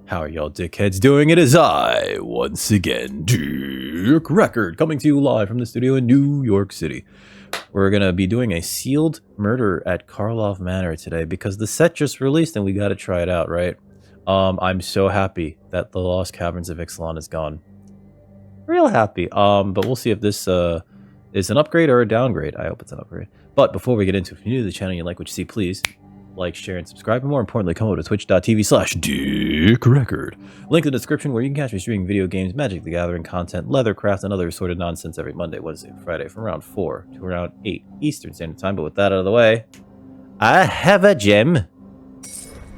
How are y'all dickheads doing? It is I, once again, Dick Record, coming to you live from the studio in New York City. We're gonna be doing a sealed murder at Karlov Manor today because the set just released and we gotta try it out, right? I'm so happy that the Lost Caverns of Ixalan is gone. Real happy. But we'll see if this is an upgrade or a downgrade. I hope it's an upgrade. But before we get into it, if you're new to the channel and you like what you see, please like, share, and subscribe, and more importantly, come over to twitch.tv/DickRecord. Link in the description where you can catch me streaming video games, Magic the Gathering content, Leathercraft, and other assorted nonsense every Monday, Wednesday, and Friday from around 4 to around 8 Eastern Standard Time. But with that out of the way, I have a gem.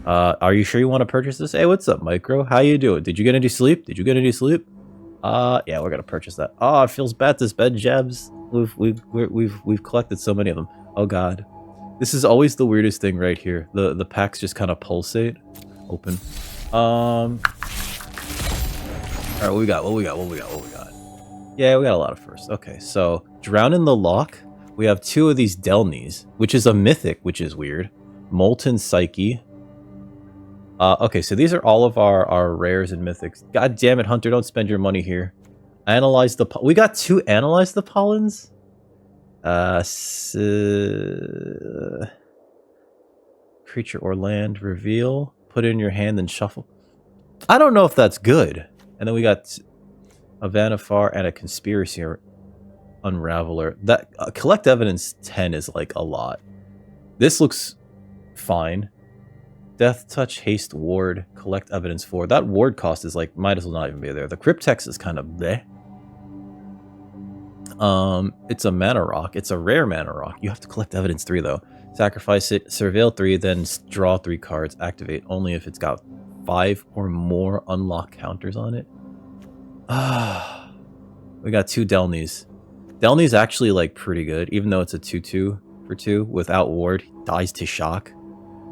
Are you sure you want to purchase this? Hey, what's up, Micro? How you doing? Did you get any sleep? Yeah, we're gonna purchase that. Oh, it feels bad to spend gems. We've collected so many of them. Oh God. This is always the weirdest thing right here. The packs just kind of pulsate. Open. Alright, what we got? Yeah, we got a lot of firsts. Okay, so Drown in the Loch. We have 2 of these Delnies, which is a mythic, which is weird. Molten Psyche. Okay, so these are all of our rares and mythics. God damn it, Hunter, don't spend your money here. Analyze the... We got 2 Analyze the Pollens? Creature or land, reveal, put it in your hand and shuffle. I don't know if that's good. And then we got a Vanifar and a Conspiracy Unraveler. That collect evidence 10 is like a lot. This looks fine. Death Touch, Haste, Ward, collect evidence 4. That ward cost is like, might as well not even be there. The Cryptex is kind of bleh. It's a mana rock. It's a rare mana rock. You have to collect evidence 3 though. Sacrifice it, surveil 3, then draw 3 cards. Activate only if it's got 5 or more unlock counters on it. We got 2 Delnies. Delnies actually like pretty good, even though it's a 2/2 for 2 without ward. He dies to shock,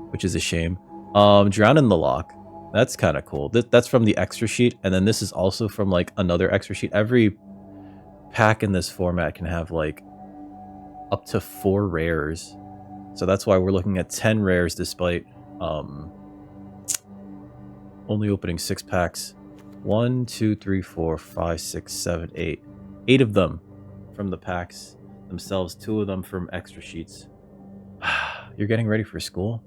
which is a shame. Drown in the Loch. That's kind of cool. That's from the extra sheet, and then this is also from like another extra sheet. Every pack in this format can have like up to 4 rares, so that's why we're looking at 10 rares despite only opening 6 packs. 1 2 3 4 5 6 7 8 8 of them from the packs themselves, 2 of them from extra sheets. You're getting ready for school?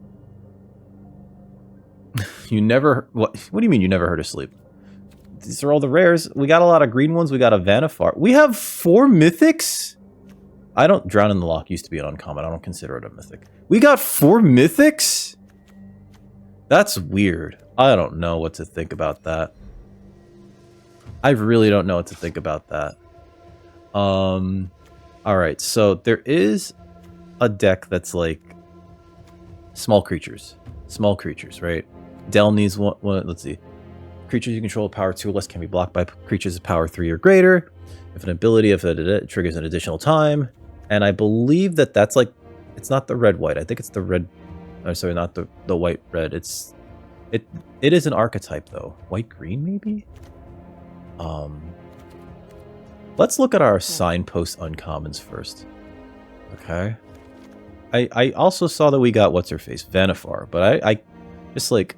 You never... what do you mean you never heard of sleep? These are all the rares. We got a lot of green ones. We got a Vanifar. We have 4 mythics? I don't... Drown in the Loch used to be an uncommon. I don't consider it a mythic. We got 4 mythics? That's weird. I don't know what to think about that. I really don't know what to think about that. Alright, so there is a deck that's like small creatures. Small creatures, right? Delnies one, let's see. Creatures you control power 2 or less can be blocked by creatures of power 3 or greater. If an ability, if it triggers an additional time. And I believe that that's like, it's not the red-white. I think it's the red, I'm sorry, not the white-red. It is an archetype though. White-green maybe? Let's look at our signpost uncommons first. Okay. I also saw that we got what's-her-face, Vanifar, but I just like,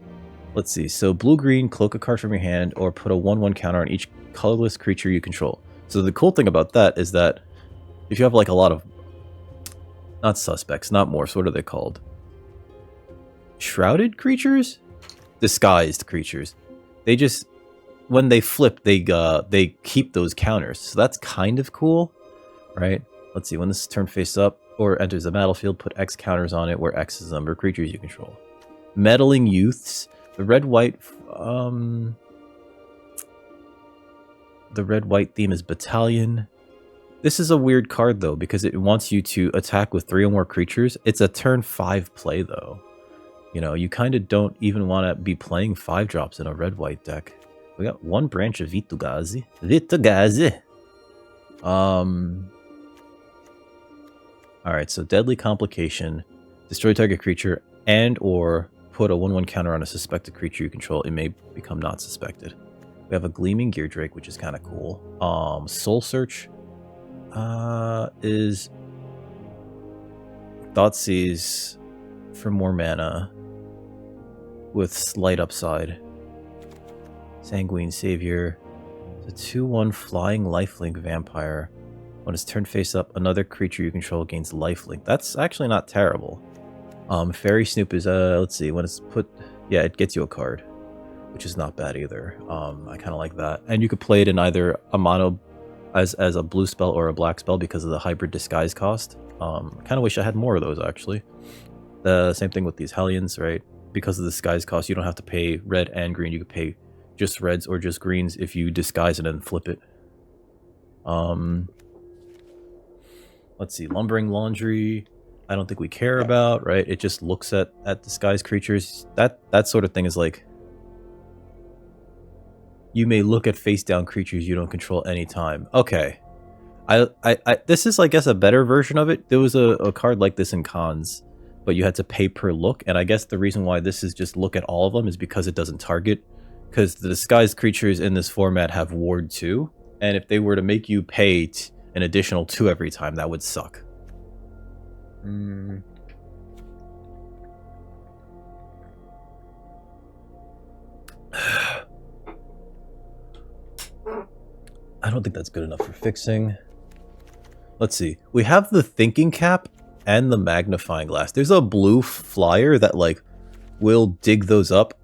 let's see. So blue-green, cloak a card from your hand, or put a 1/1 counter on each colorless creature you control. So the cool thing about that is that if you have like a lot of, not suspects, not morphs, what are they called? Shrouded creatures? Disguised creatures. They just, when they flip, they keep those counters. So that's kind of cool, right? Let's see, when this is turned face up or enters the battlefield, put X counters on it where X is the number of creatures you control. Meddling Youths. The red-white theme is Battalion. This is a weird card though, because it wants you to attack with 3 or more creatures. It's a turn 5 play though. You know, you kind of don't even want to be playing 5-drops in a red-white deck. We got 1 branch of Vitugazi. Alright, so Deadly Complication. Destroy target creature and or put a 1/1 counter on a suspected creature you control. It may become not suspected. We have a Gleaming Geardrake, which is kind of cool. Soul Search is Thoughtseize for more mana with slight upside. Sanguine Savior. It's a 2/1 flying lifelink vampire. When it's turned face up, another creature you control gains lifelink. That's actually not terrible. Fairy Snoop is, let's see, when it's put, yeah, it gets you a card, which is not bad either. I kind of like that. And you could play it in either a mono as a blue spell or a black spell because of the hybrid disguise cost. I kind of wish I had more of those, actually. The same thing with these Hellions, right? Because of the disguise cost, you don't have to pay red and green. You could pay just reds or just greens if you disguise it and flip it. Let's see, Lumbering Laundry. I don't think we care about, right? It just looks at disguised creatures. That sort of thing is like, you may look at face down creatures you don't control anytime. Okay. This is, I guess, a better version of it. There was a card like this in cons, but you had to pay per look. And I guess the reason why this is just look at all of them is because it doesn't target. Because the disguised creatures in this format have Ward 2. And if they were to make you pay an additional 2 every time, that would suck. I don't think that's good enough for fixing. Let's see. We have the thinking cap and the magnifying glass. There's a blue flyer that, like, will dig those up.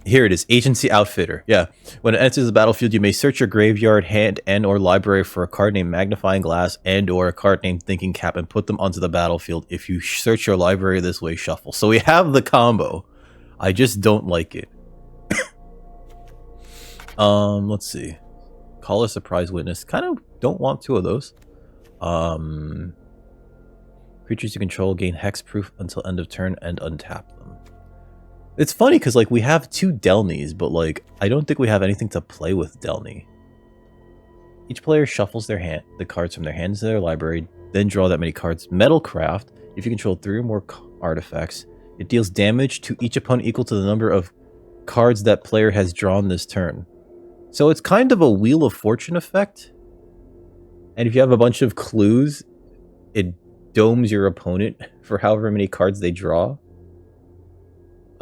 Here it is. Agency Outfitter. Yeah. When it enters the battlefield, you may search your graveyard, hand, and or library for a card named Magnifying Glass and or a card named Thinking Cap and put them onto the battlefield. If you search your library this way, shuffle. So we have the combo. I just don't like it. Let's see. Call a Surprise Witness. Kind of don't want 2 of those. Creatures you control gain hexproof until end of turn and untap them. It's funny because, like, we have 2 Delnies, but, like, I don't think we have anything to play with Delny. Each player shuffles the cards from their hands to their library, then draw that many cards. Metalcraft. If you control 3 or more artifacts, it deals damage to each opponent equal to the number of cards that player has drawn this turn. So it's kind of a Wheel of Fortune effect. And if you have a bunch of clues, it domes your opponent for however many cards they draw.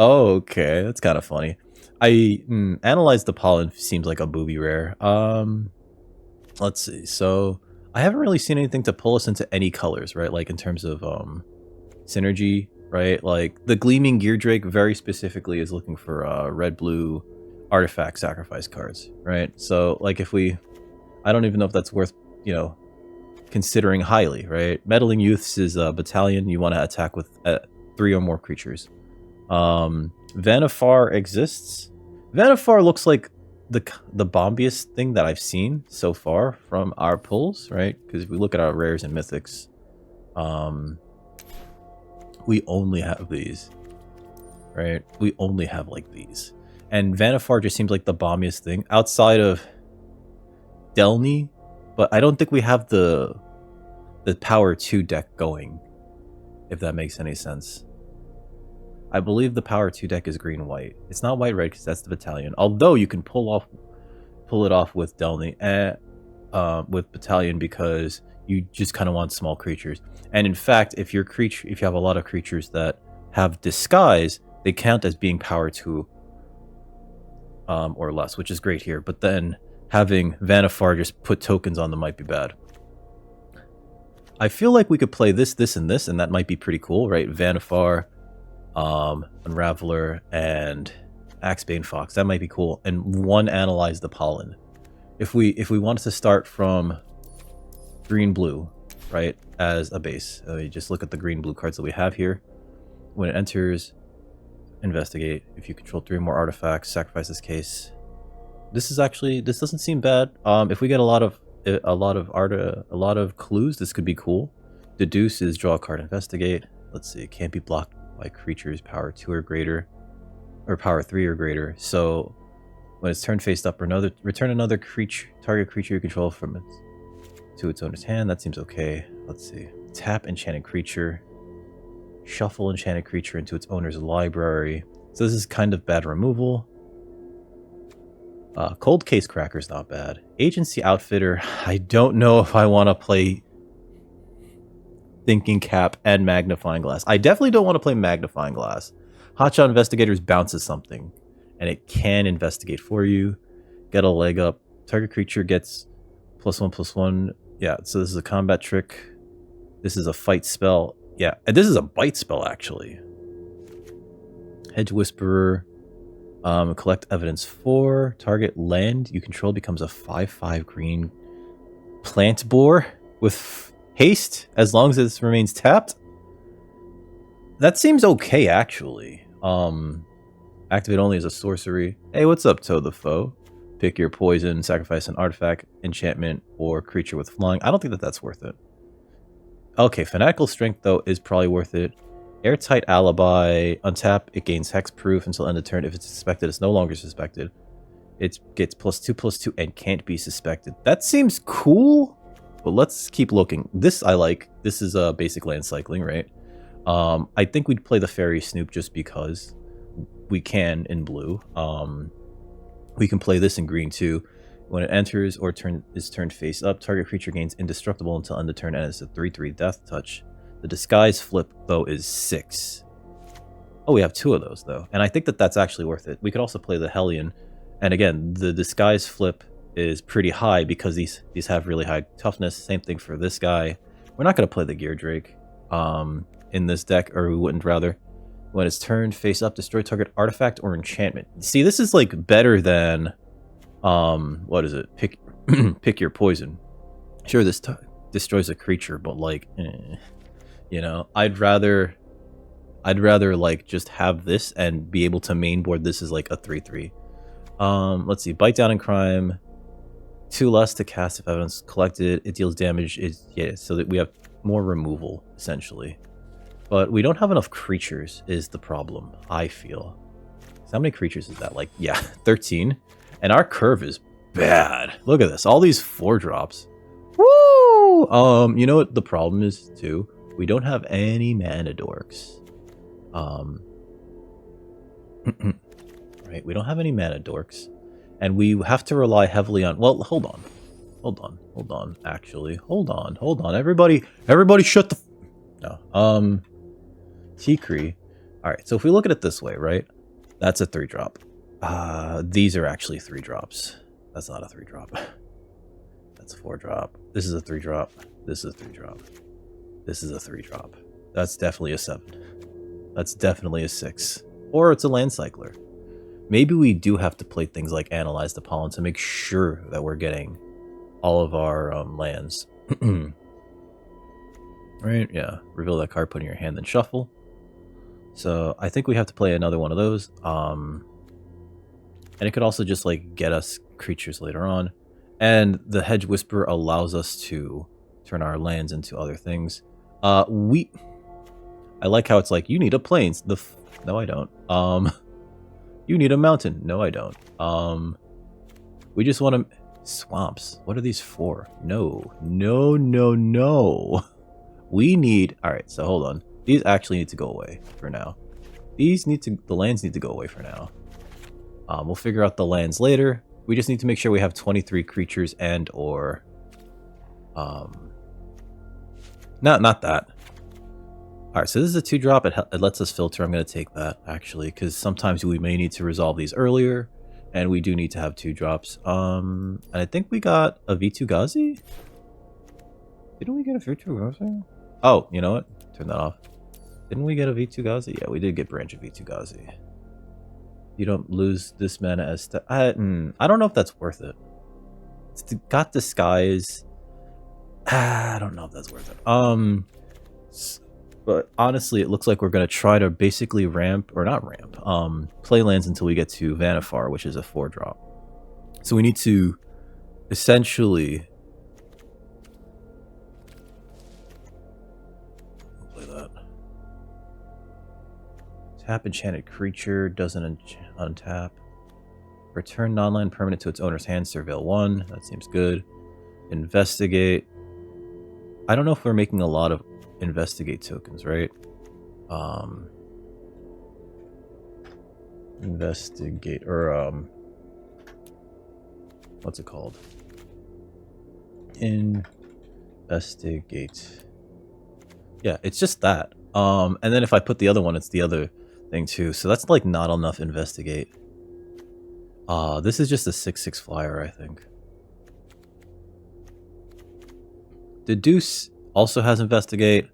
Oh, okay. That's kind of funny. Analyze the Pollen seems like a booby rare. Let's see. So I haven't really seen anything to pull us into any colors, right? Like in terms of synergy, right? Like the Gleaming Geardrake very specifically is looking for red-blue artifact sacrifice cards, right? So like if I don't even know if that's worth, you know, considering highly, right? Meddling Youths is a battalion. You want to attack with 3 or more creatures. Vanifar exists. Vanifar looks like the bombiest thing that I've seen so far from our pulls, right? Because if we look at our rares and mythics, we only have these, right? We only have like these. And Vanifar just seems like the bombiest thing outside of Delny, but I don't think we have the Power 2 deck going, if that makes any sense. I believe the Power 2 deck is green-white. It's not white-red because that's the battalion. Although you can pull it off with Delny and with battalion because you just kind of want small creatures. And in fact, if you have a lot of creatures that have disguise, they count as being Power 2 or less, which is great here. But then having Vanifar just put tokens on them might be bad. I feel like we could play this, and this, and that might be pretty cool, right? Vanifar, Unraveler, and Axebane Fox. That might be cool. And one Analyze the Pollen. If we wanted to start from green-blue, right, as a base, just look at the green-blue cards that we have here. When it enters, investigate. If you control 3 or more artifacts, sacrifice this case. This doesn't seem bad. If we get a lot of clues, this could be cool. Deduce is draw a card, investigate. Let's see, it can't be blocked by creatures Power 2 or greater, or Power 3 or greater. So when it's turned faced up, return another target creature you control to its owner's hand. That seems okay. Let's see. Tap enchanted creature. Shuffle enchanted creature into its owner's library. So this is kind of bad removal. Cold Case Cracker's not bad. Agency Outfitter. I don't know if I want to play Thinking Cap and Magnifying Glass. I definitely don't want to play Magnifying Glass. Hotshot Investigators bounces something. and it can investigate for you. Get a leg up. Target creature gets +1/+1. Yeah, so this is a combat trick. This is a fight spell. Yeah, and this is a bite spell, actually. Hedge Whisperer. Collect evidence 4. Target land you control becomes a 5/5 green plant boar with haste as long as it remains tapped. That seems okay, actually. Activate only as a sorcery. Hey, what's up, Toe the Foe? Pick your poison, sacrifice an artifact, enchantment, or creature with flying. I don't think that that's worth it. Okay, Fanatical Strength, though, is probably worth it. Airtight Alibi. Untap, it gains hexproof until end of turn. If it's suspected, it's no longer suspected. It gets +2/+2 and can't be suspected. That seems cool, but let's keep looking. This I like. This is a basic land cycling, right? I think we'd play the Fairy Snoop just because we can in blue. We can play this in green too. When it enters or is turned face up, target creature gains indestructible until end of turn and it's a 3/3 death touch. The disguise flip, though, is 6. Oh, we have 2 of those, though. And I think that that's actually worth it. We could also play the Hellion. And again, the disguise flip is pretty high because these have really high toughness. Same thing for this guy. We're not going to play the Gear Drake in this deck, or we wouldn't rather. When it's turned face up, destroy target artifact or enchantment. See, this is like better than, what is it? Pick your poison. Sure, this destroys a creature, but like, you know, I'd rather like just have this and be able to mainboard this as like a 3/3. Let's see, bite down in crime. 2 less to cast if evidence collected. It deals damage. So that we have more removal essentially. But we don't have enough creatures is the problem, I feel. So how many creatures is that? Like, yeah, 13. And our curve is bad. Look at this. All these 4-drops. Woo! You know what the problem is too? We don't have any mana dorks. Right, we don't have any mana dorks. And we have to rely heavily on... Well, hold on. Actually, hold on. Everybody shut the... No. Tikri. Alright, so if we look at it this way, right? That's a 3-drop. These are actually 3-drops. That's not a 3-drop. That's a 4-drop. This is a 3-drop. This is a 3-drop. This is a 3-drop. That's definitely a 7. That's definitely a 6. Or it's a land cycler. Maybe we do have to play things like Analyze the Pollen to make sure that we're getting all of our lands. Right, yeah. Reveal that card, put in your hand, then shuffle. So I think we have to play another one of those. And it could also just like get us creatures later on. And the Hedge Whisperer allows us to turn our lands into other things. I like how it's like, you need a plains. No, I don't. You need a mountain. No, I don't. We just want to... Swamps. What are these for? No. We need... Alright, so hold on. These actually need to go away for now. The lands need to go away for now. We'll figure out the lands later. We just need to make sure we have 23 creatures and or... Not that. Alright, so this is a 2-drop. It lets us filter. I'm going to take that, actually, because sometimes we may need to resolve these earlier, and we do need to have 2-drops. And I think we got a V2 Ghazi? Didn't we get a V2 Ghazi? Oh, you know what? Turn that off. Didn't we get a V2 Ghazi? Yeah, we did get Branch of V2 Ghazi. You don't lose this mana as... I don't know if that's worth it. It's got Disguise. I don't know if that's worth it. But honestly, it looks like we're going to try to basically play lands until we get to Vanifar, which is a 4-drop. So we need to essentially... Play that. Tap enchanted creature, doesn't untap. Return non-land permanent to its owner's hand, Surveil 1. That seems good. Investigate. I don't know if we're making a lot of investigate tokens, right? Investigate, or what's it called? Investigate. Yeah, it's just that. And then if I put the other one, it's the other thing too. So that's like not enough investigate. This is just a 6/6 flyer, I think. Deduce also has Investigate.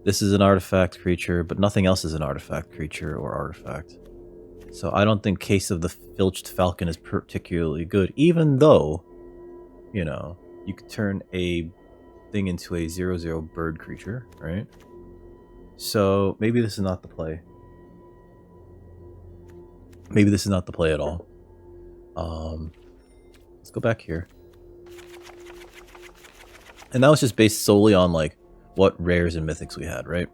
This is an artifact creature, but nothing else is an artifact creature or artifact. So I don't think Case of the Filched Falcon is particularly good, even though, you know, you could turn a thing into a 0/0 bird creature, right? So maybe this is not the play. Maybe this is not the play at all. Let's go back here. And that was just based solely on like what rares and mythics we had, right?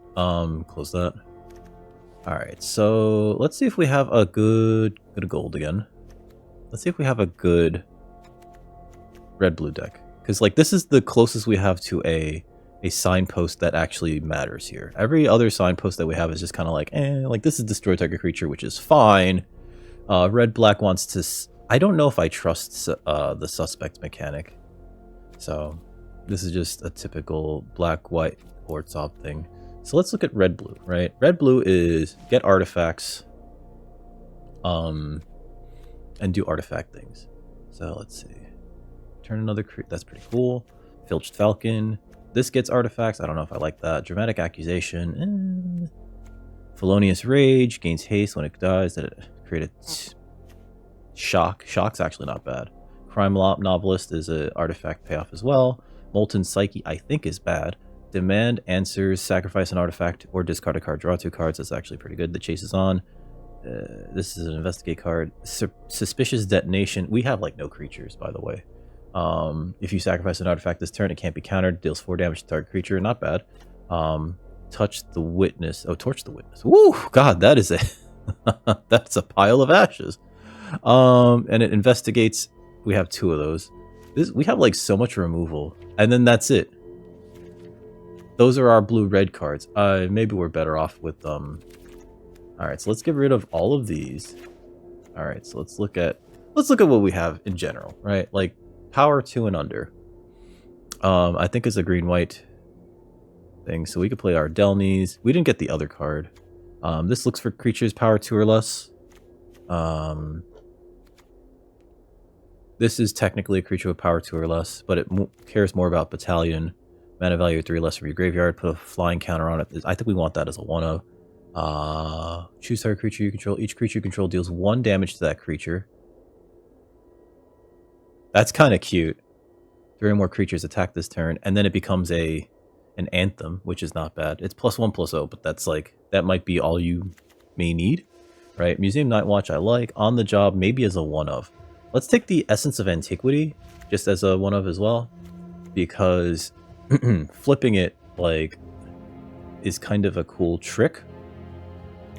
Close that. Alright, so let's see if we have a good gold again. Let's see if we have a good red-blue deck. Because like this is the closest we have to a signpost that actually matters here. Every other signpost that we have is just kind of like, like this is destroy target creature, which is fine. Red-black wants to... I don't know if I trust the suspect mechanic. So this is just a typical black-white Orzhov thing. So let's look at red-blue, right? Red-blue is get artifacts and do artifact things. So let's see. Turn another that's pretty cool. Filched Falcon. This gets artifacts. I don't know if I like that. Dramatic Accusation. Felonious Rage. Gains haste when it dies. That it created shock. Shock's actually not bad. Crime Novelist is an artifact payoff as well. Molten Psyche I think is bad. Demand answers, sacrifice an artifact or discard a card, draw 2 cards. That's actually pretty good. The chase is on. This is an investigate card. Suspicious detonation. We have like no creatures, by the way. If you sacrifice an artifact this turn, it can't be countered. Deals 4 damage to target creature. Not bad. Touch the witness. Oh, torch the witness. Woo! God, that is a that's a pile of ashes. And it investigates. We have 2 of those. We have like so much removal, and then that's it. Those are our blue-red cards. Maybe we're better off with Alright, so let's get rid of all of these. Alright, so let's look at what we have in general, right? Like power 2 and under. I think it's a green-white thing, so we could play our Delnies. We didn't get the other card. This looks for creatures power 2 or less. This is technically a creature with power 2 or less, but it cares more about Battalion. Mana value 3 less from your graveyard. Put a flying counter on it. I think we want that as a 1/0. Choose target creature you control. Each creature you control deals 1 damage to that creature. That's kind of cute. 3 or more creatures attack this turn, and then it becomes an anthem, which is not bad. It's +1/+0, but that's like that might be all you may need, right? Museum Night Watch I like. On the Job maybe as a 1/0. Let's take the Essence of Antiquity just as a 1/0 as well, because flipping it like is kind of a cool trick,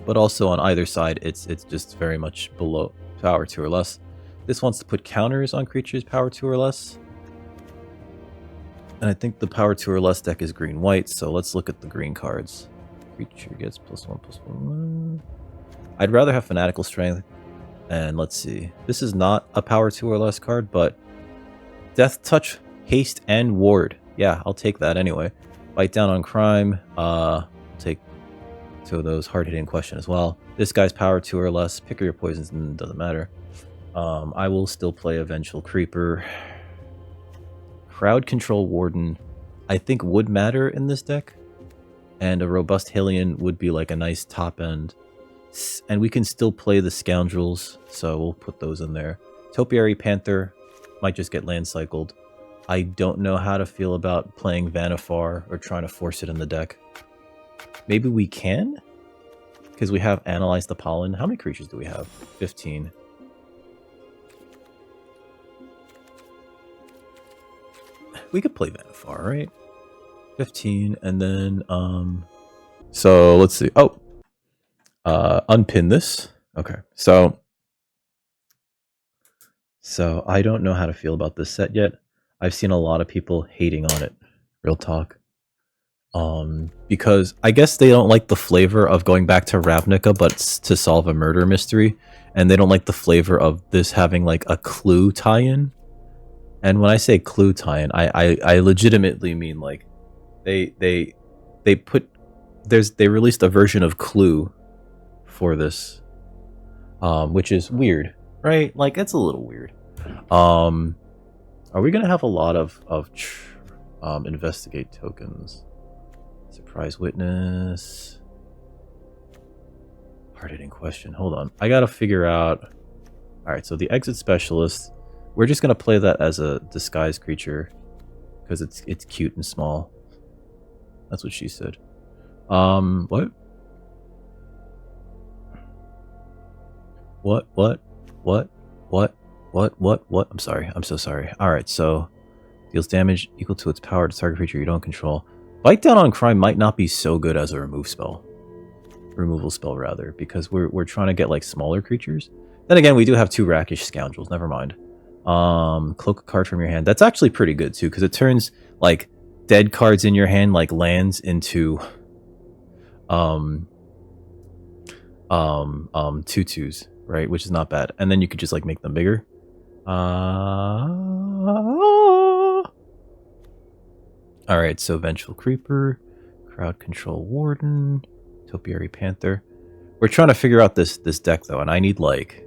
but also on either side it's just very much below power 2 or less. This wants to put counters on creatures power 2 or less, and I think the power 2 or less deck is green-white, so let's look at the green cards. Creature gets +1/+1. I'd rather have Fanatical Strength, and let's see. This is not a power 2 or less card, but Death Touch, Haste, and Ward. Yeah, I'll take that anyway. Bite down on crime. Take 2 of those. Hard-hitting question as well. This guy's power 2 or less. Pick your poisons, and doesn't matter. I will still play a Vengeful Creeper. Crowd Control Warden, I think would matter in this deck. And a Robust Hylian would be like a nice top end. And we can still play the Scoundrels, so we'll put those in there. Topiary Panther might just get land cycled. I don't know how to feel about playing Vanifar or trying to force it in the deck. Maybe we can? Because we have Analyze the Pollen. How many creatures do we have? 15. We could play Vanifar, right? 15, and then, so let's see. Oh! Unpin this. Okay, so I don't know how to feel about this set yet. I've seen a lot of people hating on it. Real talk. Because I guess they don't like the flavor of going back to Ravnica, but to solve a murder mystery, and they don't like the flavor of this having like a clue tie-in. And when I say clue tie-in, I legitimately mean like they released a version of Clue for this, which is weird right? Like, it's a little weird. Are we gonna have a lot of investigate tokens? Surprise witness. Hard-hitting question. Hold on. I gotta figure out... Alright, so the exit specialist. We're just gonna play that as a disguise creature. Because it's cute and small. That's what she said. What? What? I'm sorry. I'm so sorry. Alright, so... Deals damage equal to its power to target creature you don't control. Bite Down on Crime might not be so good as a remove spell. Removal spell, rather, because we're trying to get, like, smaller creatures. Then again, we do have 2 Rakish Scoundrels, never mind. Cloak a card from your hand. That's actually pretty good, too, because it turns, like, dead cards in your hand, like, lands into... 2/2s, right? Which is not bad. And then you could just, like, make them bigger. Alright, so Vengeful Creeper, Crowd Control Warden, Topiary Panther. We're trying to figure out this deck, though, and I need, like,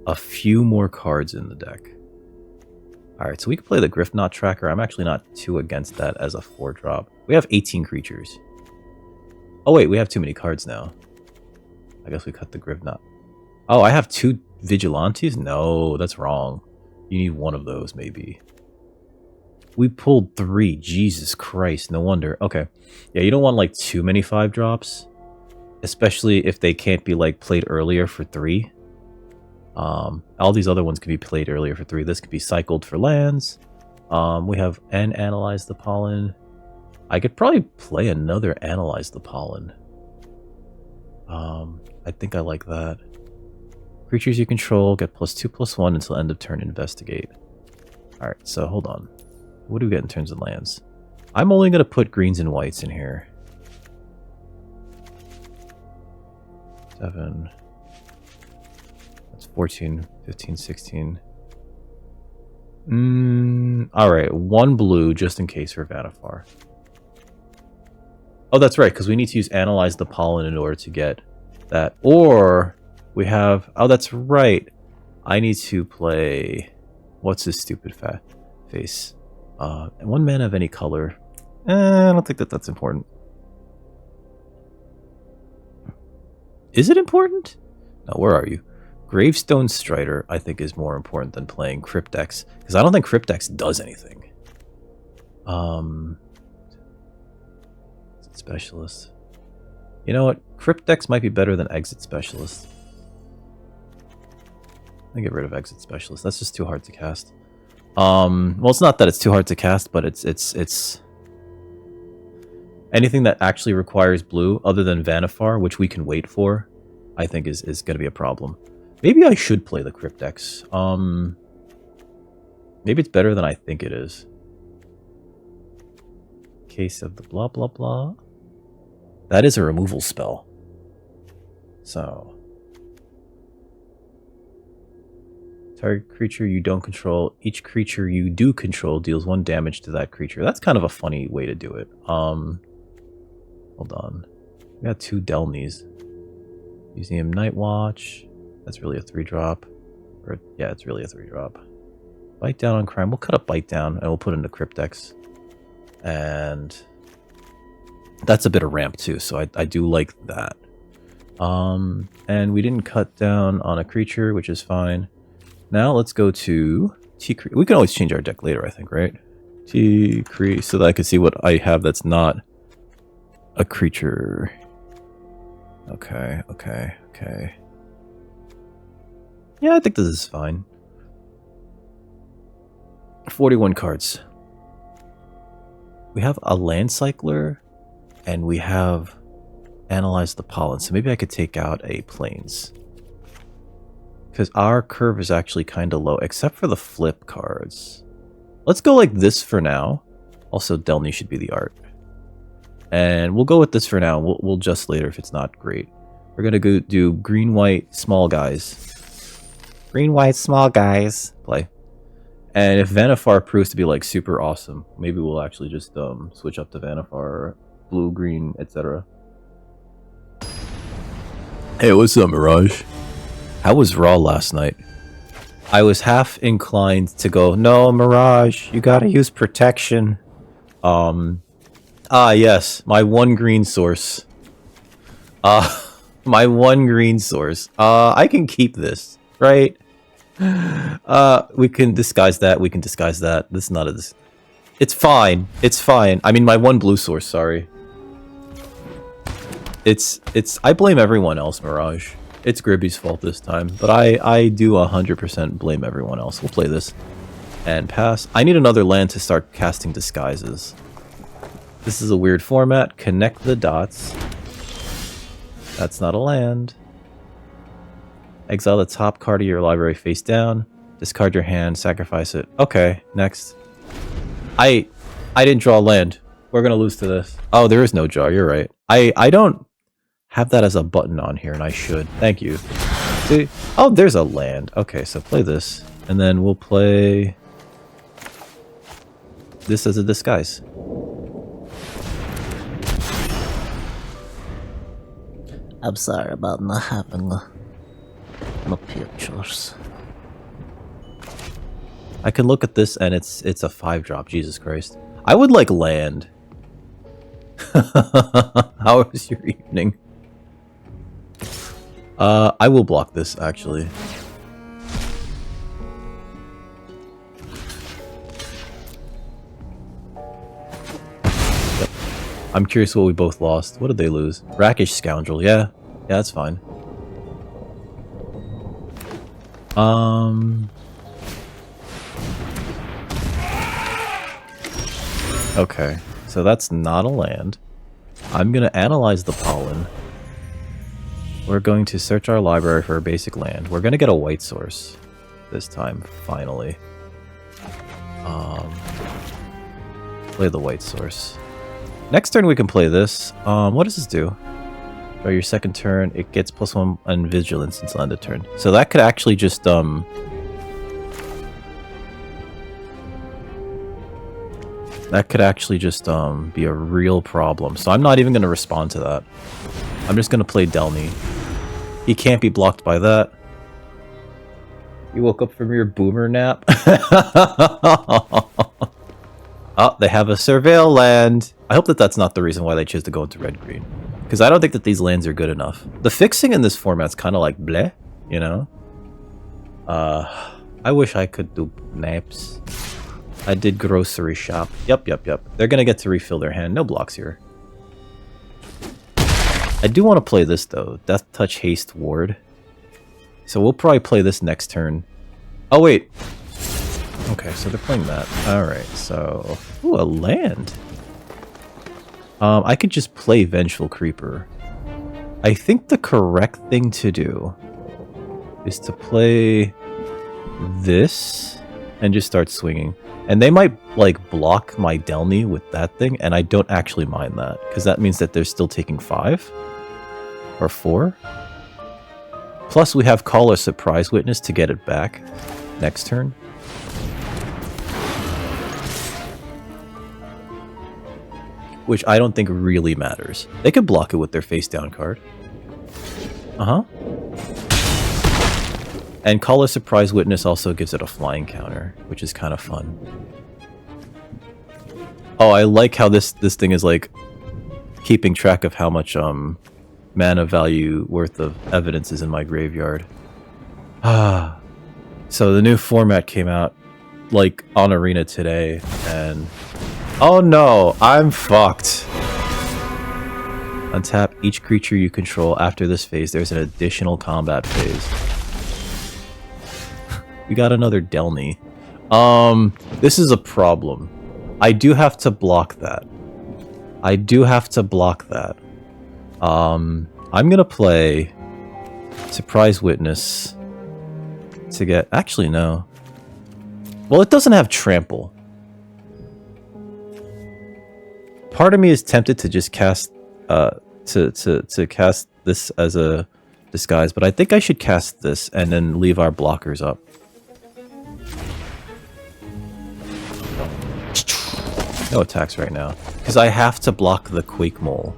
a few more cards in the deck. Alright, so we can play the Griffknot Tracker. I'm actually not too against that as a 4-drop. We have 18 creatures. Oh, wait, we have too many cards now. I guess we cut the Griffknot. Oh, I have 2 Vigilantes? No, that's wrong. You need one of those, maybe. We pulled 3. Jesus Christ, no wonder. Okay. Yeah, you don't want, like, too many 5-drops. Especially if they can't be, like, played earlier for 3. All these other ones can be played earlier for 3. This could be cycled for lands. We have Analyze the Pollen. I could probably play another Analyze the Pollen. I think I like that. Creatures you control get +2/+1 until end of turn. Investigate. Alright, so hold on. What do we get in terms of lands? I'm only going to put greens and whites in here. 7. That's 14, 15, 16. Alright, 1 blue just in case for Vanifar. Oh, that's right, because we need to use Analyze the Pollen in order to get that. Or we have... Oh, that's right. I need to play... What's this stupid fat face? 1 mana of any color. I don't think that's important. Is it important? No, where are you? Gravestone Strider, I think, is more important than playing Cryptex. Because I don't think Cryptex does anything. Specialist. You know what? Cryptex might be better than Exit Specialist. Let me get rid of Exit Specialist. That's just too hard to cast. Well, it's not that it's too hard to cast, but it's anything that actually requires blue, other than Vanifar, which we can wait for, I think is going to be a problem. Maybe I should play the Cryptex. Maybe it's better than I think it is. Case of the blah blah blah. That is a removal spell. So... Target creature you don't control. Each creature you do control deals 1 damage to that creature. That's kind of a funny way to do it. Hold on. We got 2 Delnies. Museum Night Watch. That's really a 3-drop. Or yeah, it's really a 3-drop. Bite Down on Crime. We'll cut up Bite Down and we'll put it into Cryptex. And that's a bit of ramp too, so I do like that. And we didn't cut down on a creature, which is fine. Now let's go to T-Cree. We can always change our deck later, I think, right? T-Cree, so that I can see what I have that's not a creature. Okay. Yeah, I think this is fine. 41 cards. We have a Land Cycler, and we have Analyze the Pollen, so maybe I could take out a Plains. Because our curve is actually kind of low, except for the flip cards. Let's go like this for now. Also, Delny should be the art. And we'll go with this for now. We'll adjust later if it's not great. We're going to go do green-white small guys. Green-white small guys. Play. And if Vanifar proves to be like super awesome, maybe we'll actually just switch up to Vanifar, blue, green, etc. Hey, what's up, Mirage? I was raw last night. I was half inclined to go, no, Mirage, you gotta use protection. Yes, my one green source. My one green source. I can keep this, right? We can disguise that, we can disguise that. This is not a... It's fine, it's fine. I mean, my one blue source, sorry. I blame everyone else, Mirage. It's Gribby's fault this time, but I do 100% blame everyone else. We'll play this and pass. I need another land to start casting disguises. This is a weird format. Connect the dots. That's not a land. Exile the top card of your library face down. Discard your hand, sacrifice it. Okay, next. I didn't draw a land. We're gonna lose to this. Oh, there is no draw, you're right. I don't have that as a button on here, and I should. Thank you. See? Oh, there's a land. Okay, so play this. And then we'll play this as a disguise. I'm sorry about not having no pictures. I can look at this and it's a 5-drop. Jesus Christ. I would like land. How was your evening? I will block this, actually. Yep. I'm curious what we both lost. What did they lose? Rakish Scoundrel, yeah. Yeah, that's fine. Okay, so that's not a land. I'm gonna analyze the pollen. We're going to search our library for a basic land. We're gonna get a white source this time, finally. Play the white source. Next turn we can play this. What does this do? Draw your second turn. It gets +1 on vigilance until end of turn. So that could actually just be a real problem. So I'm not even going to respond to that. I'm just going to play Delny. He can't be blocked by that. You woke up from your boomer nap? Oh, they have a Surveil land. I hope that that's not the reason why they chose to go into red-green. Because I don't think that these lands are good enough. The fixing in this format's kind of like bleh, you know? I wish I could do naps. I did grocery shop. Yep. They're gonna get to refill their hand. No blocks here. I do want to play this, though. Death Touch Haste Ward. So we'll probably play this next turn. Oh, wait. Okay, so they're playing that. Alright, so... Ooh, a land. I could just play Vengeful Creeper. I think the correct thing to do is to play this and just start swinging. And they might, like, block my Delny with that thing, and I don't actually mind that, because that means that they're still taking 5? Or 4? Plus, we have Call or Surprise Witness to get it back next turn. Which I don't think really matters. They could block it with their face-down card. Uh-huh. And Call or Surprise Witness also gives it a flying counter, which is kind of fun. Oh, I like how this thing is, like, keeping track of how much, mana value worth of evidence is in my graveyard. Ah. So the new format came out, like, on Arena today, and... Oh no, I'm fucked. Untap each creature you control. After this phase, there's an additional combat phase. We got another Delny. This is a problem. I do have to block that. I'm gonna play Surprise Witness to get... Actually, no. Well, it doesn't have Trample. Part of me is tempted to just cast... to cast this as a disguise, but I think I should cast this and then leave our blockers up. No attacks right now. Because I have to block the Quake Mole.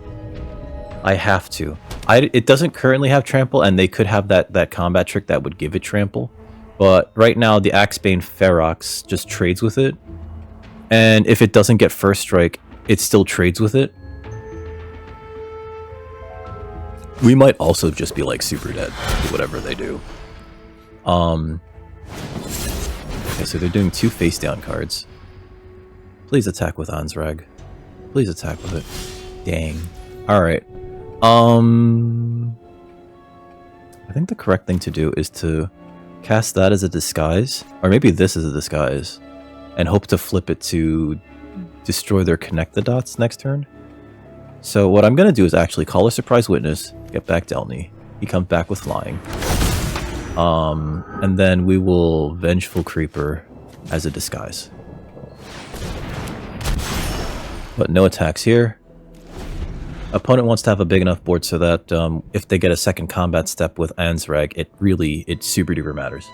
I have to. It doesn't currently have trample, and they could have that combat trick that would give it trample. But right now, the Axebane Ferox just trades with it. And if it doesn't get first strike, it still trades with it. We might also just be like super dead to whatever they do. Okay, so they're doing 2 face down cards. Please attack with Ansrag. Please attack with it. Dang. Alright. I think the correct thing to do is to cast that as a disguise. Or maybe this is a disguise. And hope to flip it to destroy their connect the dots next turn. So what I'm going to do is actually call a surprise witness, get back Delny. He comes back with flying. And then we will Vengeful Creeper as a disguise. But no attacks here. Opponent wants to have a big enough board so that if they get a second combat step with Ansrag, it super duper matters.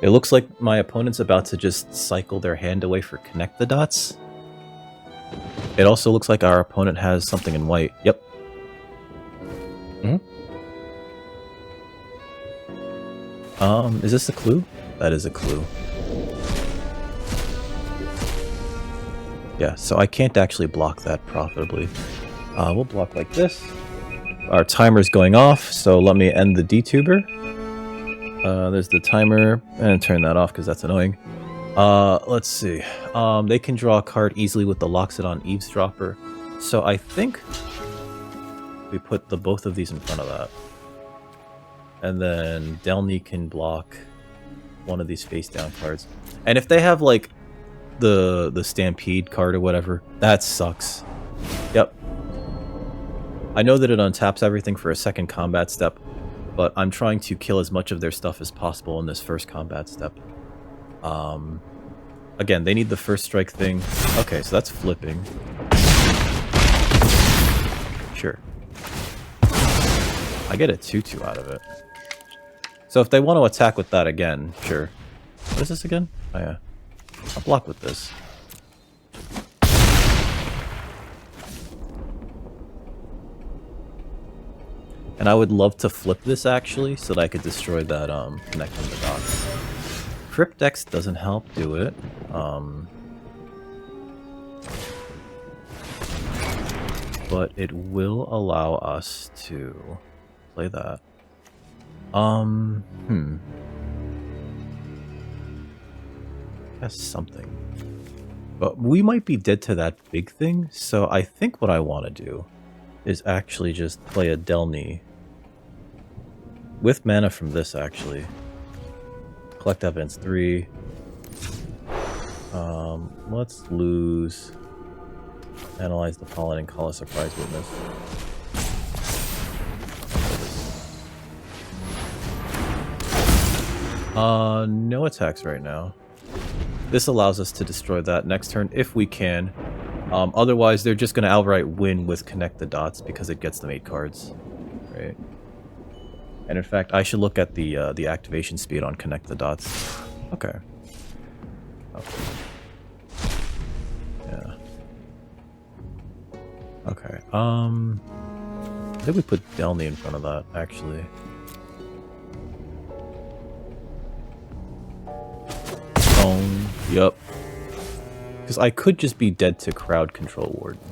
It looks like my opponent's about to just cycle their hand away for connect the dots. It also looks like our opponent has something in white. Yep. Is this a clue? That is a clue. Yeah, so I can't actually block that profitably. We'll block like this. Our timer's going off, so let me end the detuber. There's the timer, and turn that off because that's annoying. Let's see. They can draw a card easily with the Loxodon Eavesdropper. So I think we put both of these in front of that. And then Delny can block one of these face down cards. And if they have like the Stampede card or whatever, that sucks. Yep. I know that it untaps everything for a second combat step, but I'm trying to kill as much of their stuff as possible in this first combat step. Again, they need the first strike thing. Okay, so that's flipping. Sure. I get a 2/2 out of it. So if they want to attack with that again, sure. What is this again? Oh yeah. I'll block with this. And I would love to flip this actually, so that I could destroy that connecting the dots. Cryptex doesn't help do it. But it will allow us to play that. Guess something. But we might be dead to that big thing, so I think what I want to do is actually just play a Delny with mana from this, actually. Collect evidence 3. Let's lose. Analyze the pollen and call a surprise witness. No attacks right now. This allows us to destroy that next turn if we can. Otherwise, they're just going to outright win with Connect the Dots because it gets them 8 cards. Right. And in fact, I should look at the activation speed on Connect the Dots. Okay. Yeah. Okay. I think we put Delny in front of that, actually. Yep. Because I could just be dead to Crowd Control Warden.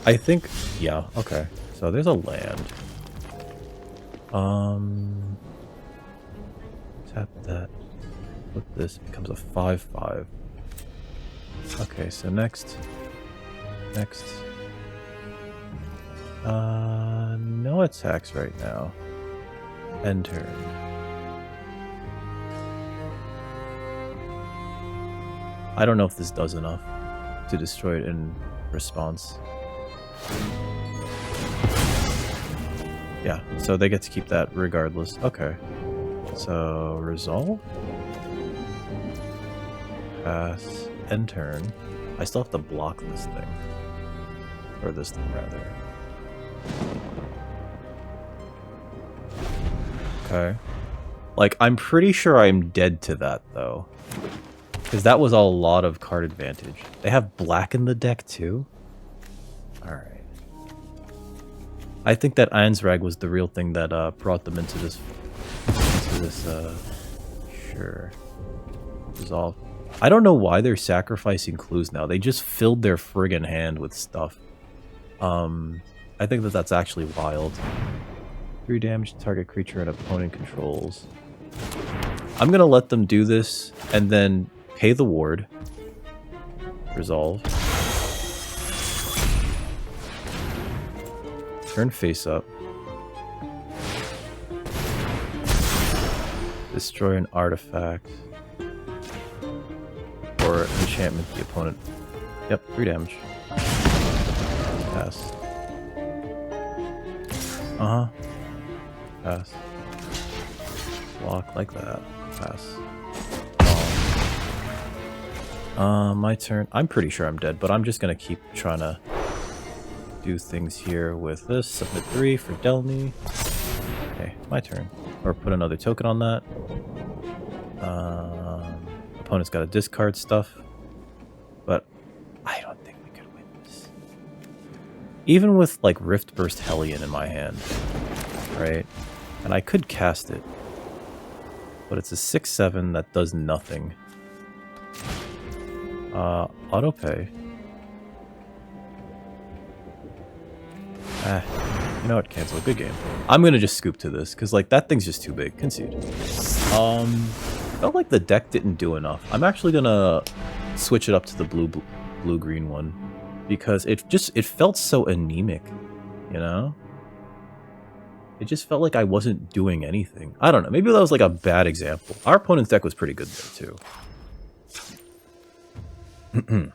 I think... Yeah, okay. So there's a land. Tap that. Flip this. Becomes a 5/5. Okay, so next. No attacks right now. End turn. I don't know if this does enough to destroy it in response. Yeah, so they get to keep that regardless. Okay. So, resolve? Pass. End turn. I still have to block this thing. Or this thing, rather. Okay. Like, I'm pretty sure I'm dead to that, though. Because that was a lot of card advantage. They have black in the deck, too? Alright. I think that Einsrag was the real thing that brought them into this sure, resolve. I don't know why they're sacrificing clues now. They just filled their friggin' hand with stuff. I think that that's actually wild. 3 damage to target creature and opponent controls. I'm gonna let them do this and then pay the ward. Resolve. Turn face up. Destroy an artifact. Or enchantment the opponent. Yep, 3 damage. Pass. Pass. Block like that. Pass. My turn. I'm pretty sure I'm dead, but I'm just gonna keep trying to do things here with this. Submit 3 for Delny. Okay, my turn. Or put another token on that. Opponent's got to discard stuff. But I don't think we could win this. Even with like Rift Burst Hellion in my hand. Right? And I could cast it. But it's a 6/7 that does nothing. Auto pay. You know what? Cancel. Good game. I'm gonna just scoop to this because like that thing's just too big. Concede. Felt like the deck didn't do enough. I'm actually gonna switch it up to the blue-green one because it felt so anemic. You know. It just felt like I wasn't doing anything. I don't know. Maybe that was like a bad example. Our opponent's deck was pretty good though too.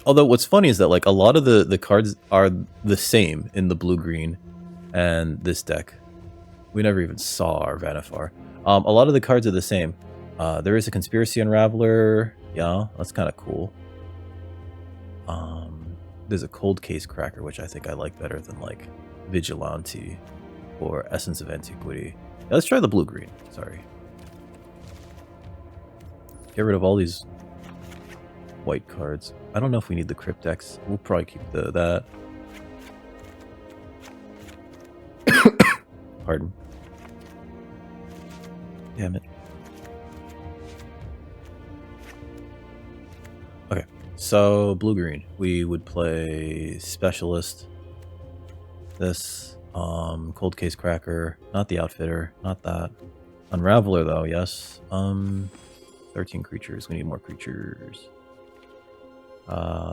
Although what's funny is that like a lot of the cards are the same in the blue-green and this deck. We never even saw our Vanifar. A lot of the cards are the same. There is a Conspiracy Unraveler. Yeah, that's kind of cool. There's a Cold Case Cracker, which I think I like better than like Vigilante or Essence of Antiquity. Yeah, let's try the blue-green. Sorry. Get rid of all these white cards. I don't know if we need the Cryptex. We'll probably keep that. Pardon. Damn it. Okay, so blue-green. We would play Specialist. This, Cold Case Cracker. Not the Outfitter. Not that. Unraveler, though, yes. 13 creatures. We need more creatures.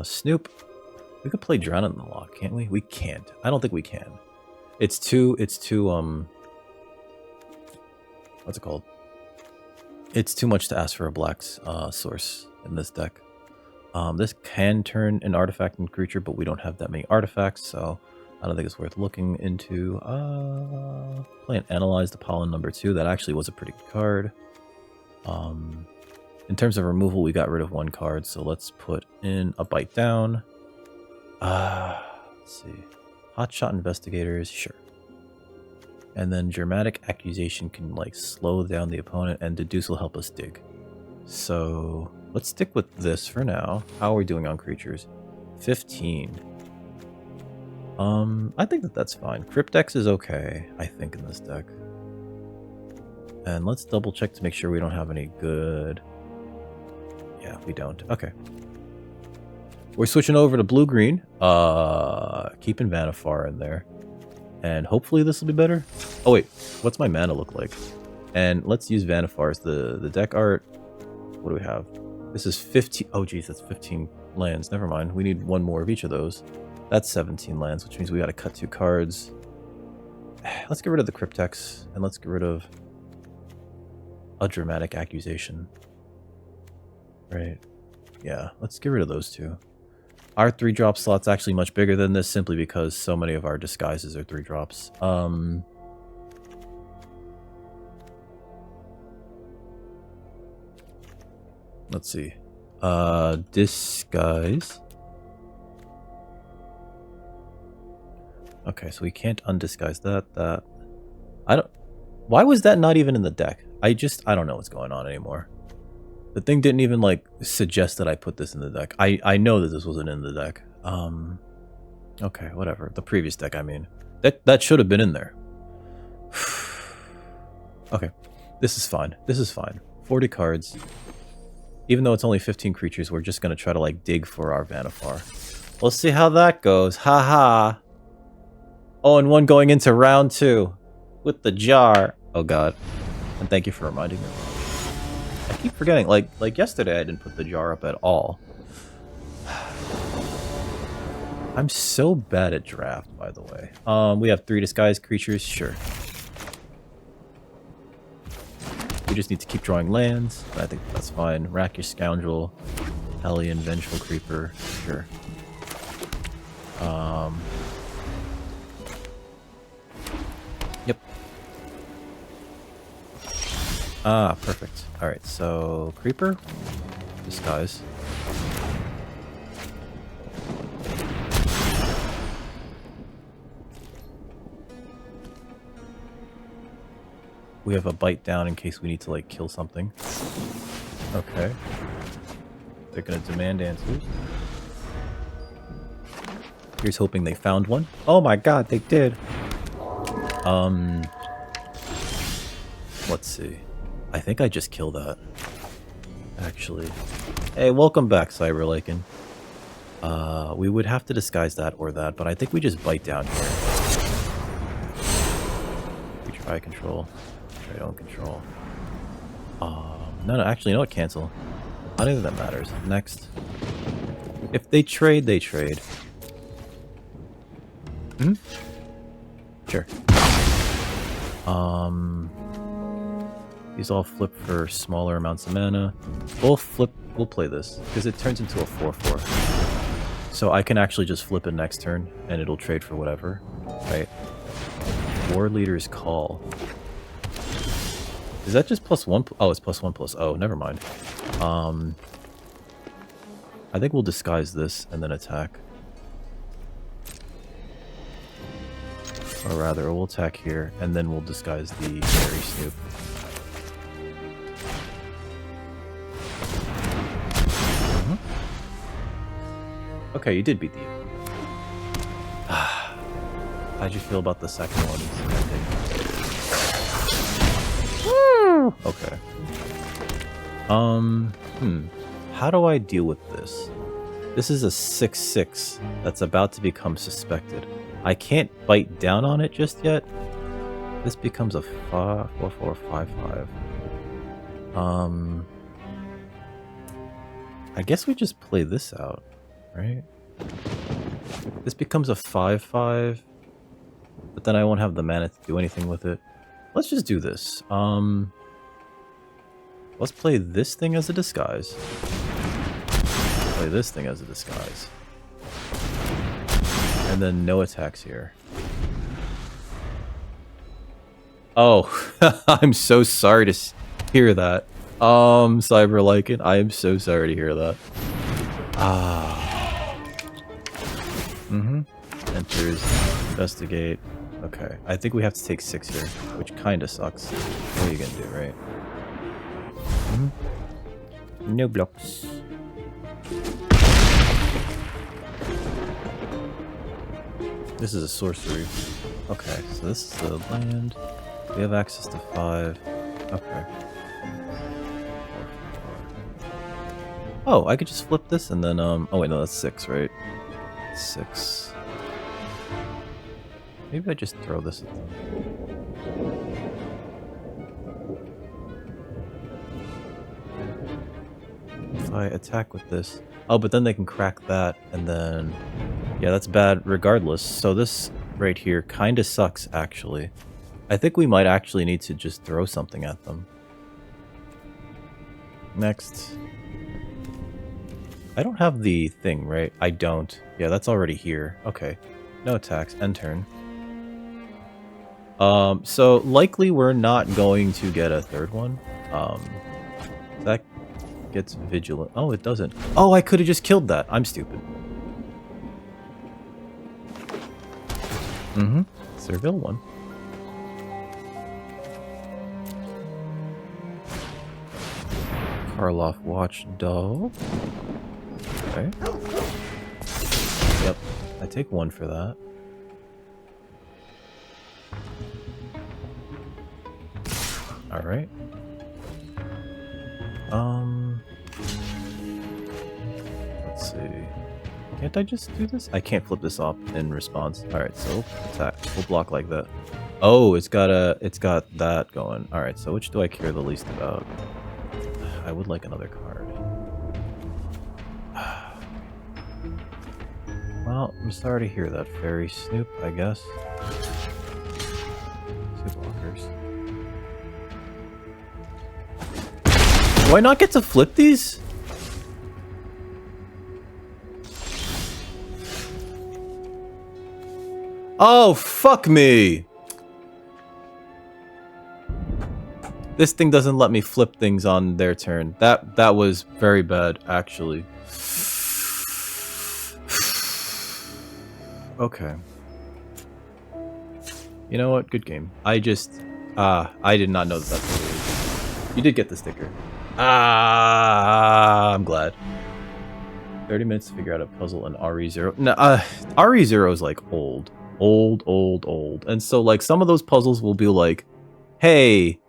Snoop. We could play Drown in the Lock, can't we? We can't. I don't think we can. It's too, what's it called? It's too much to ask for a black source in this deck. This can turn an artifact into creature, but we don't have that many artifacts, so I don't think it's worth looking into. Play and Analyze the Pollen #2. That actually was a pretty good card. In terms of removal, we got rid of 1 card, so let's put in a Bite Down. Let's see. Hotshot Investigators, sure. And then Dramatic Accusation can like slow down the opponent, and Deduce will help us dig. So let's stick with this for now. How are we doing on creatures? 15. I think that's fine. Cryptex is okay, I think, in this deck. And let's double check to make sure we don't have any good... Yeah, we don't. Okay. We're switching over to blue-green. Keeping Vanifar in there. And hopefully this will be better. Oh wait, what's my mana look like? And let's use Vanifar as the deck art. What do we have? This is 15. Oh geez, that's 15 lands. Never mind. We need 1 more of each of those. That's 17 lands, which means we got to cut 2 cards. Let's get rid of the Cryptex, and let's get rid of a Dramatic Accusation. Right. Yeah, let's get rid of those 2. Our 3-drop slot's actually much bigger than this, simply because so many of our disguises are 3-drops. Let's see. Disguise. Okay, so we can't undisguise that. I don't... Why was that not even in the deck? I don't know what's going on anymore. The thing didn't even, like, suggest that I put this in the deck. I know that this wasn't in the deck. Okay, whatever. The previous deck, I mean. That should have been in there. Okay. This is fine. This is fine. 40 cards. Even though it's only 15 creatures, we're just going to try to, like, dig for our Vanifar. Let's see how that goes. Haha. Oh, and one going into round 2. With the jar. Oh, God. And thank you for reminding me. I keep forgetting. Like yesterday, I didn't put the jar up at all. I'm so bad at draft, by the way. We have 3 disguised creatures. Sure. We just need to keep drawing lands. I think that's fine. Rakish Scoundrel, Hellion, Vengeful Creeper. Sure. Yep. Ah, perfect. Alright, so Creeper. Disguise. We have a bite down in case we need to, like, kill something. Okay. They're gonna demand answers. Here's hoping they found one. Oh my god, they did! Let's see. I think I just killed that. Actually. Hey, welcome back, FREAKIN. We would have to disguise that or that, but I think we just bite down here. We try control. I don't control. No, actually, you know what? Cancel. Not even that matters. Next. If they trade, they trade. Hmm? Sure. These all flip for smaller amounts of mana. We'll play this, because it turns into a 4/4. So I can actually just flip it next turn, and it'll trade for whatever. Right? War Leader's Call. Is that just +1? Oh, it's +1/+. Oh, never mind. I think we'll disguise this and then attack. Or rather, we'll attack here and then we'll disguise the Fairy Snoop. Okay, you did beat the. How'd you feel about the second one? Okay. How do I deal with this? This is a 6/6 that's about to become suspected. I can't bite down on it just yet. This becomes a 4/4 5/5. I guess we just play this out, right? This becomes a 5/5, but then I won't have the mana to do anything with it. Let's just do this. Let's play this thing as a disguise. Play this thing as a disguise. And then no attacks here. Oh, I'm so sorry to hear that. FREAKIN, I am so sorry to hear that. Enters, investigate. Okay, I think we have to take 6 here, which kinda sucks. What are you gonna do, right? No blocks. This is a sorcery. Okay, so this is the land. We have access to 5. Okay. Oh, I could just flip this and then, oh wait, no, that's 6, right? 6. Maybe I just throw this at them. If I attack with this... Oh, but then they can crack that, and then... Yeah, that's bad regardless. So this right here kind of sucks, actually. I think we might actually need to just throw something at them. Next. I don't have the thing, right? I don't. Yeah, that's already here. Okay. No attacks. End turn. So likely we're not going to get a third one. That gets vigilant. Oh, it doesn't. Oh, I could have just killed that. I'm stupid. Servile one. Karlov Watchdog. Okay. Yep. I take 1 for that. Alright. Let's see. Can't I just do this? I can't flip this off in response. Alright, so we'll attack. We'll block like that. Oh, it's got that going. Alright, so which do I care the least about? I would like another card. Well, I'm sorry to hear that, Fairy Snoop, I guess. Two blockers. Do I not get to flip these? Oh, fuck me! This thing doesn't let me flip things on their turn. That was very bad, actually. Okay. You know what? Good game. I did not know that's what it is. You did get the sticker. I'm glad. 30 minutes to figure out a puzzle in RE0. No, RE0 is like old. Old. And so like some of those puzzles will be like, hey,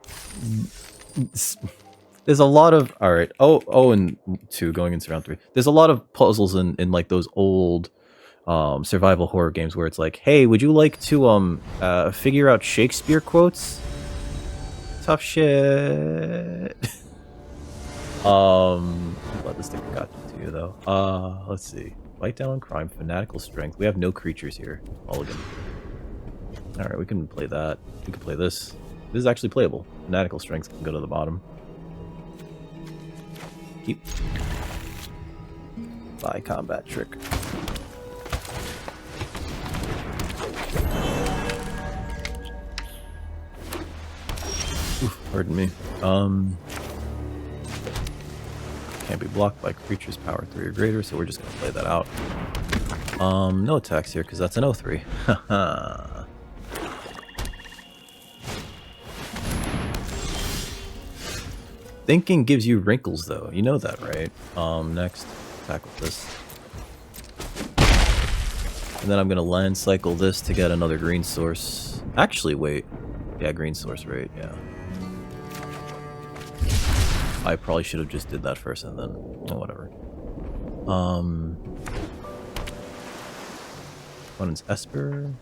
there's a lot of, all right. Oh, and 2 going into round 3. There's a lot of puzzles in like those old survival horror games where it's like, hey, would you like to figure out Shakespeare quotes? Tough shit. I'm glad the sticker got to you though. Let's see. Bite down on crime, fanatical strength. We have no creatures here. Mulligan. Alright, we can play that. We can play this. This is actually playable. Fanatical strength can go to the bottom. Keep. Buy combat trick. Oof, pardon me. Can't be blocked by creatures power 3 or greater, so we're just gonna play that out. No attacks here because that's an 0-3. Haha. Thinking gives you wrinkles though, you know that, right? Next, attack with this. And then I'm gonna land cycle this to get another green source. Actually, wait. Yeah, green source, right? Yeah. I probably should have just did that first and then, oh, whatever. Opponent's Esper.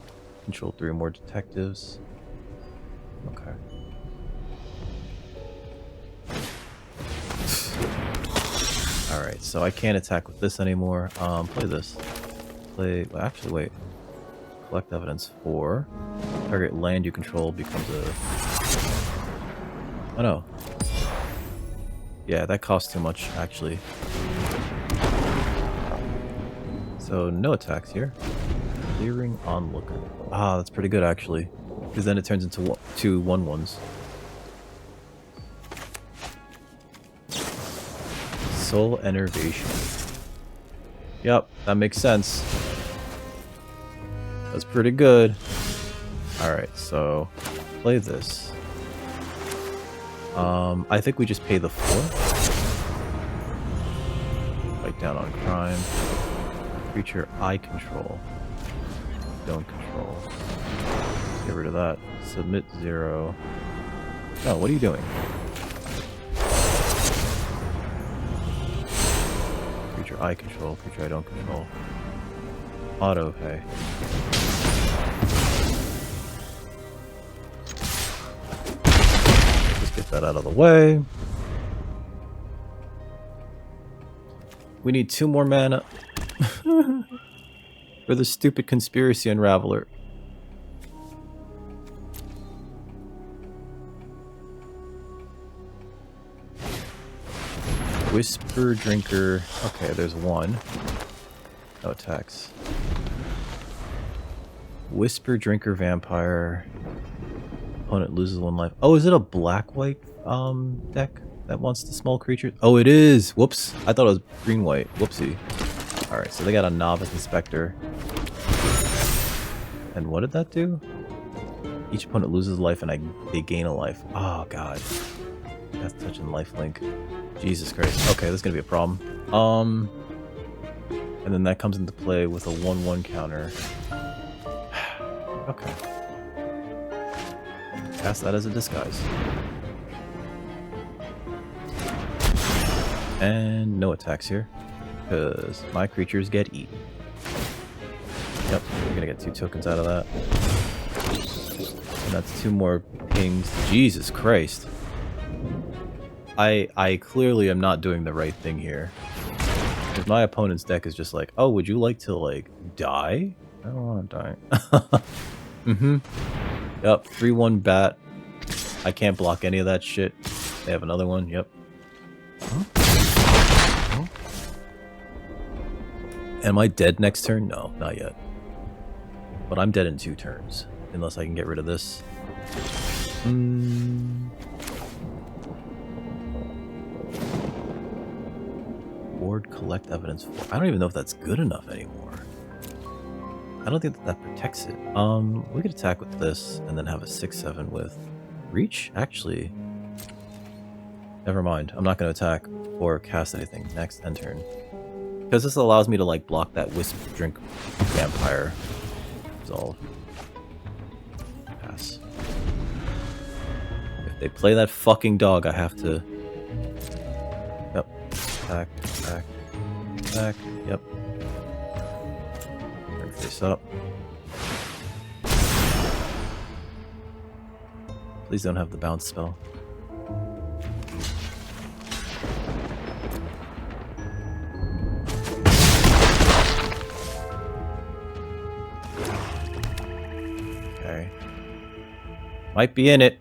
Control 3 or more detectives. Okay. Alright, so I can't attack with this anymore. Play this. Well, actually, wait. Collect evidence 4. Target land you control becomes a... Oh no. Yeah, that costs too much, actually. So, no attacks here. Clearing onlooker. Ah, that's pretty good, actually. Because then it turns into 2 1/1s. Soul Enervation. Yep, that makes sense. That's pretty good. Alright, so play this. I think we just pay the 4. Bite down on crime. Creature I control. Don't control. Get rid of that. Submit 0. Oh, what are you doing? Creature I control. Creature I don't control. Auto pay. Get that out of the way. We need 2 more mana for the stupid conspiracy unraveler. Whisper Drinker. Okay, there's 1. No attacks. Whisper Drinker Vampire. Opponent loses 1 life. Oh, is it a black-white deck that wants the small creature? Oh, it is! Whoops. I thought it was green-white. Whoopsie. Alright, so they got a Novice Inspector. And what did that do? Each opponent loses life and they gain a life. Oh, God. That's touching lifelink. Jesus Christ. Okay, this is gonna be a problem. And then that comes into play with a 1/1 counter. Okay. Cast that as a disguise. And no attacks here, because my creatures get eaten. Yep, we're gonna get 2 tokens out of that. And that's 2 more pings. Jesus Christ. I clearly am not doing the right thing here. Because my opponent's deck is just like, oh, would you like to, like, die? I don't want to die. Mm-hmm. Yep, 3-1 bat. I can't block any of that shit. They have another one, yep. Huh? Huh? Am I dead next turn? No, not yet. But I'm dead in 2 turns. Unless I can get rid of this. Board, collect evidence. I don't even know if that's good enough anymore. I don't think that protects it. We could attack with this and then have a 6/7 with reach. Actually, never mind. I'm not going to attack or cast anything next end turn because this allows me to like block that wisp drink vampire. Resolve. Pass. If they play that fucking dog, I have to. Yep. Attack. Attack. Attack. Yep. Face up. Please don't have the bounce spell. Okay. Might be in it.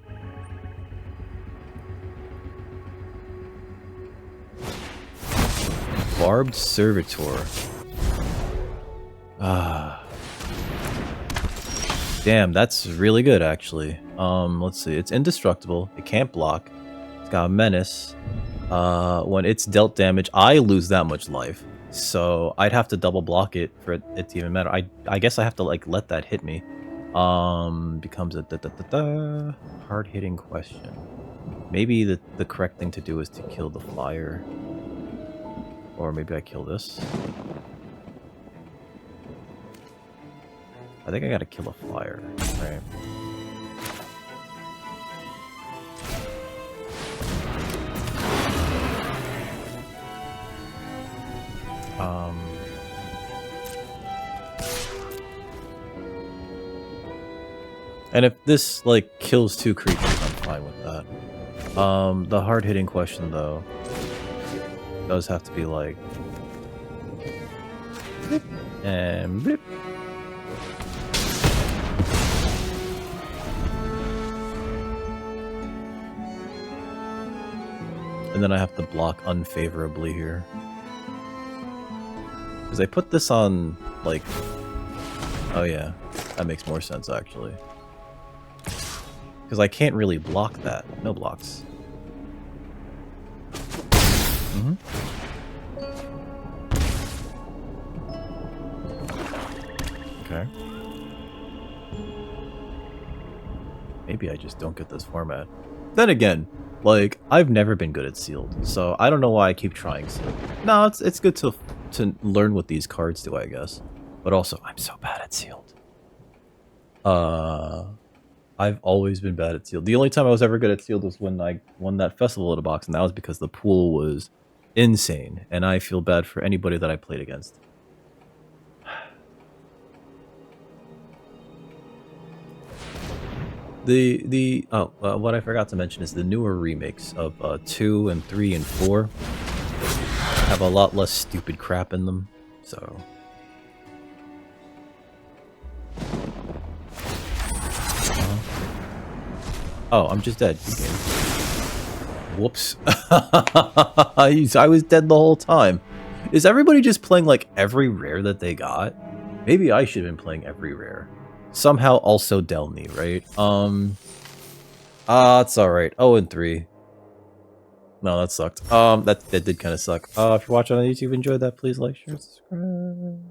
Barbed Servitor. Ah. Damn, that's really good, actually. Let's see. It's indestructible. It can't block. It's got a menace. When it's dealt damage, I lose that much life. So I'd have to double block it for it to even matter. I guess I have to, like, let that hit me. Becomes a hard-hitting question. Maybe the correct thing to do is to kill the flyer. Or maybe I kill this. I think I gotta kill a flyer, right? And if this, like, kills 2 creatures, I'm fine with that. The hard-hitting question, though, does have to be, like... Blip, and blip. And then I have to block unfavorably here. Because I put this on, like... Oh yeah, that makes more sense, actually. Because I can't really block that. No blocks. Mm-hmm. Okay. Maybe I just don't get this format. Then again, like, I've never been good at sealed, so I don't know why I keep trying sealed. No, it's good to learn what these cards do, I guess. But also, I'm so bad at sealed. I've always been bad at sealed. The only time I was ever good at sealed was when I won that festival in a box, and that was because the pool was insane, and I feel bad for anybody that I played against. What I forgot to mention is the newer remakes of 2 and 3 and 4 have a lot less stupid crap in them, so... Oh, I'm just dead. Good game. Whoops. I was dead the whole time. Is everybody just playing, like, every rare that they got? Maybe I should have been playing every rare. Somehow also Delny, right? It's alright. 0 and 3. No, that sucked. That did kind of suck. If you're watching on YouTube, enjoyed that, please like, share, subscribe.